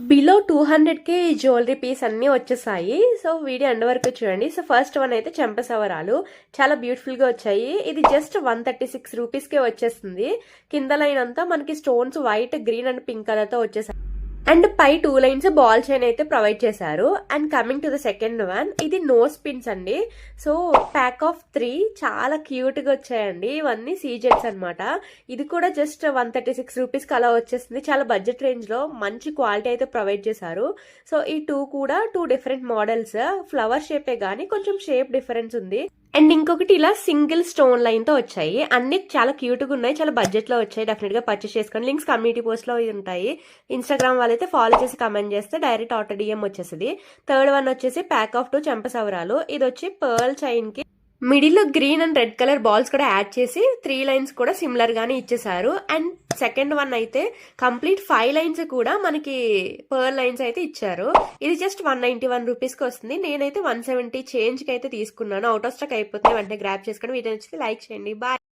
Below 200కే ఈ jewellery piece అన్నీ వచ్చేసాయి. సో వీడియో ఎండ్ వరకు చూడండి. సో ఫస్ట్ వన్ అయితే చెంపసవరాలు చాలా బ్యూటిఫుల్ గా వచ్చాయి. ఇది జస్ట్ 136 రూపీస్కే వచ్చేస్తుంది. కింద లైన్ అంతా మనకి stones white, green and pink colour తో వచ్చేసాయి. అండ్ పై 2 లైన్స్ బాల్ చైన్ అయితే ప్రొవైడ్ చేశారు. And coming to the second one, ఇది నోస్ పిన్స్ అండి. సో ప్యాక్ ఆఫ్ 3 చాలా క్యూట్ గా వచ్చాయండి. ఇవన్నీ సీజెట్స్ అనమాట. ఇది కూడా జస్ట్ 136 రూపీస్ కి అలా వచ్చేస్తుంది. చాలా బడ్జెట్ రేంజ్ లో మంచి క్వాలిటీ అయితే ప్రొవైడ్ చేశారు. సో ఈ 2 కూడా 2 డిఫరెంట్ మోడల్స్. ఫ్లవర్ షేపే గానీ కొంచెం షేప్ డిఫరెన్స్ ఉంది. అండ్ ఇంకొకటి ఇలా సింగిల్ స్టోన్ లైన్ తో వచ్చాయి. అన్ని చాలా క్యూట్ గా ఉన్నాయి. చాలా బడ్జెట్ లో వచ్చాయి. డెఫినెట్ గా పర్చేస్ చేసుకోండి. లింక్స్ కమ్యూనిటీ పోస్ట్ లో ఉంటాయి. ఇన్స్టాగ్రామ్ వాళ్ళైతే ఫాలో చేసి కమెంట్ చేస్తే డైరెక్ట్ ఆటో డిఎం వచ్చేసింది. థర్డ్ వన్ వచ్చేసి ప్యాక్ ఆఫ్ 2 చెంపసవరాలు. ఇది వచ్చి పర్ల్ చైన్ కి మిడిల్ లో green and red colour balls కూడా యాడ్ చేసి 3 లైన్స్ కూడా సిమిలర్ గానే ఇచ్చేసారు. అండ్ సెకండ్ వన్ అయితే కంప్లీట్ 5 లైన్స్ కూడా మనకి పర్ల్ లైన్స్ అయితే ఇచ్చారు. ఇది జస్ట్ 191 రూపీస్ కి వస్తుంది. నేనైతే 170 చేంజ్ కి అయితే తీసుకున్నాను. అవుట్ ఆఫ్ స్టాక్ అయిపోతే వెంటనే గ్రాప్ చేసుకుని వీడియో నచ్చితే లైక్ చేయండి. బాయ్.